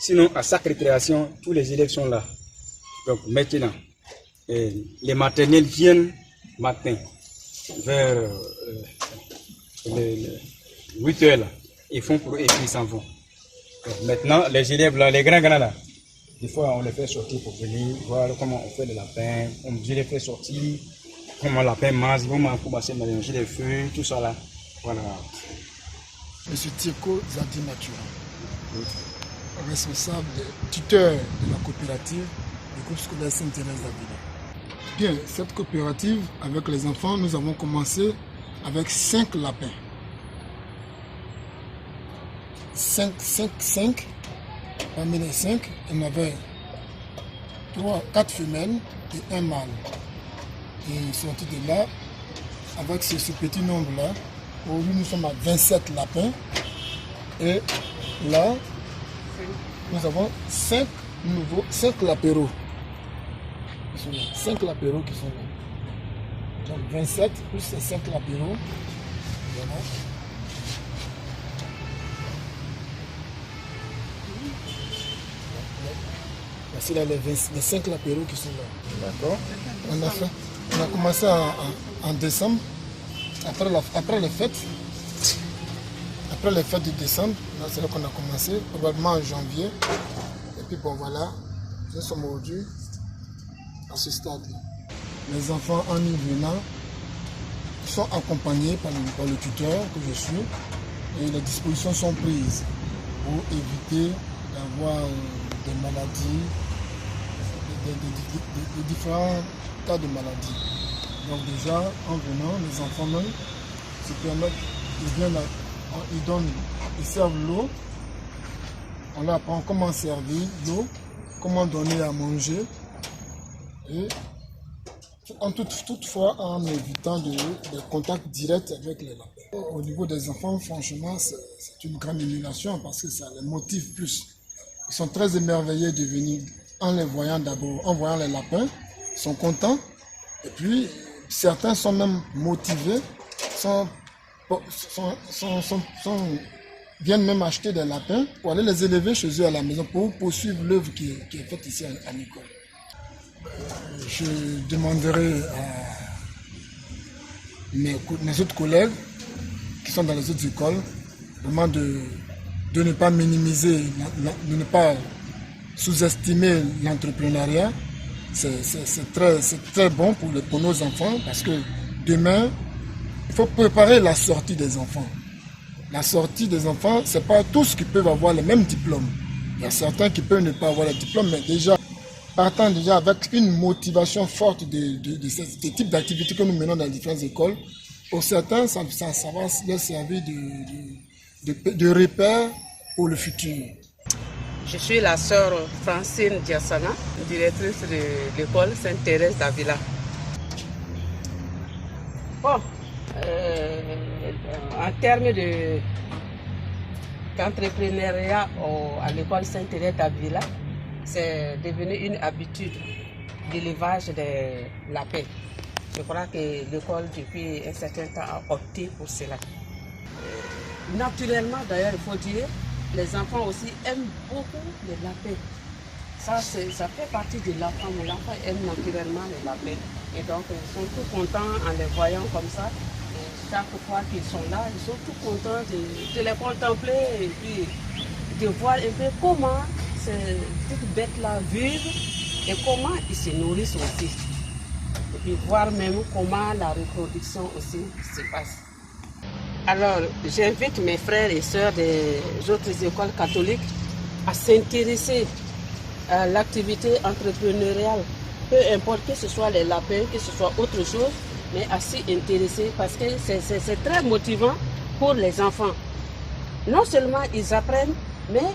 Sinon, à chaque récréation, tous les élèves sont là. Donc maintenant, les maternelles viennent matin, vers 8 heures, là. Ils font pour eux et puis ils s'en vont. Donc, maintenant, les élèves là, les grands là, des fois on les fait sortir pour venir voir comment on fait le lapin, je les fais sortir, comment le lapin mange, comment on commence à mélanger les feuilles, tout ça là. Voilà. Monsieur Tieko Zadi Natura, responsable, tuteur de la coopérative du groupe scolaire Sainte-Thérèse d'Avila. Bien, cette coopérative, avec les enfants, nous avons commencé avec 5 lapins. 5. Parmi les 5, il y en avait 4 femelles et 1 mâle. Et sorti de là, avec ce petit nombre-là, aujourd'hui nous sommes à 27 lapins. Et là, nous avons 5 lapéros. 5 lapéros qui sont là. Donc 27 plus ces 5 lapéros. Voilà. Voici là les 5 lapéros qui sont là. D'accord. On a commencé en décembre, après les fêtes. Après les fêtes de décembre, c'est là qu'on a commencé, probablement en janvier. Et puis bon voilà, nous sommes aujourd'hui à ce stade-là. Les enfants en y venant sont accompagnés par le tuteur que je suis et les dispositions sont prises pour éviter d'avoir des maladies, des différents tas de maladies. Donc déjà, en venant, les enfants même se permettent, ils servent l'eau, on leur apprend comment servir l'eau, comment donner à manger, et toutefois en évitant des contacts directs avec les lapins. Au niveau des enfants, franchement, c'est une grande émulation parce que ça les motive plus. Ils sont très émerveillés de venir en les voyant d'abord, en voyant les lapins, ils sont contents, et puis certains sont même motivés, viennent même acheter des lapins pour aller les élever chez eux à la maison pour poursuivre l'œuvre qui est faite ici à l'école. Je demanderai à mes autres collègues qui sont dans les autres écoles vraiment de ne pas minimiser, de ne pas sous-estimer l'entrepreneuriat. C'est très bon pour nos enfants parce que demain, il faut préparer la sortie des enfants. La sortie des enfants, ce n'est pas tous qui peuvent avoir le même diplôme. Il y a certains qui peuvent ne pas avoir le diplôme, mais déjà, partant déjà avec une motivation forte de ce type d'activité que nous menons dans les différentes écoles, pour certains, ça va leur servir de repère pour le futur. Je suis la sœur Francine Diassana, directrice de l'école Sainte-Thérèse d'Avila. Bon, en termes d'entrepreneuriat à l'école Sainte-Thérèse d'Avila, c'est devenu une habitude d'élevage des lapins. Je crois que l'école, depuis un certain temps, a opté pour cela. Naturellement, d'ailleurs, il faut dire, les enfants aussi aiment beaucoup les lapins. Ça fait partie de l'enfant. L'enfant aime naturellement les lapins. Et donc, ils sont tout contents en les voyant comme ça. Et chaque fois qu'ils sont là, ils sont tout contents de les contempler et puis de voir un peu comment ces petites bêtes-là vivent et comment ils se nourrissent aussi. Et puis voir même comment la reproduction aussi se passe. Alors, j'invite mes frères et sœurs des autres écoles catholiques à s'intéresser à l'activité entrepreneuriale. Peu importe que ce soit les lapins, que ce soit autre chose, mais à s'y intéresser parce que c'est très motivant pour les enfants. Non seulement ils apprennent, mais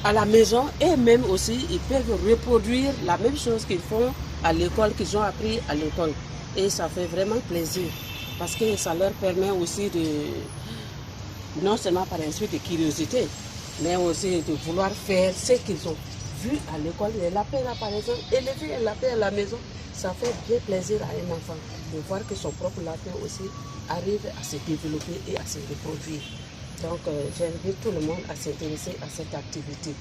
à la maison et même aussi ils peuvent reproduire la même chose qu'ils font à l'école, qu'ils ont appris à l'école. Et ça fait vraiment plaisir parce que ça leur permet aussi non seulement par un suite de curiosité, mais aussi de vouloir faire ce qu'ils ont vu à l'école. Les lapins là par exemple, élever un lapin à la maison, ça fait bien plaisir à un enfant de voir que son propre lapin aussi arrive à se développer et à se reproduire. Donc, j'invite tout le monde à s'intéresser à cette activité.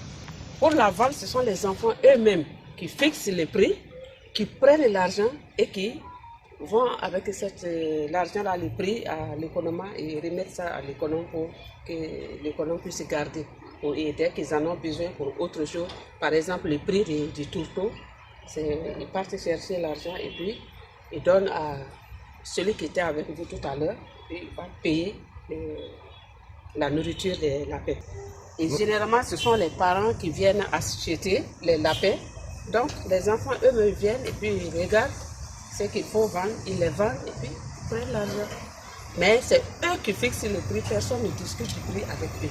Pour la vente, ce sont les enfants eux-mêmes qui fixent les prix, qui prennent l'argent et qui vont avec l'argent-là, le prix à l'économie et remettre ça à l'économe pour que l'économe puisse garder. Et dès qu'ils en ont besoin pour autre chose, par exemple le prix du tourteau, ils partent chercher l'argent et puis ils donnent à celui qui était avec vous tout à l'heure, puis il va payer la nourriture des lapins. Et généralement, ce sont les parents qui viennent acheter les lapins. Donc, les enfants, eux-mêmes viennent et puis ils regardent ce qu'il faut vendre, ils les vendent et puis ils prennent l'argent. Mais c'est eux qui fixent le prix, personne ne discute du prix avec eux.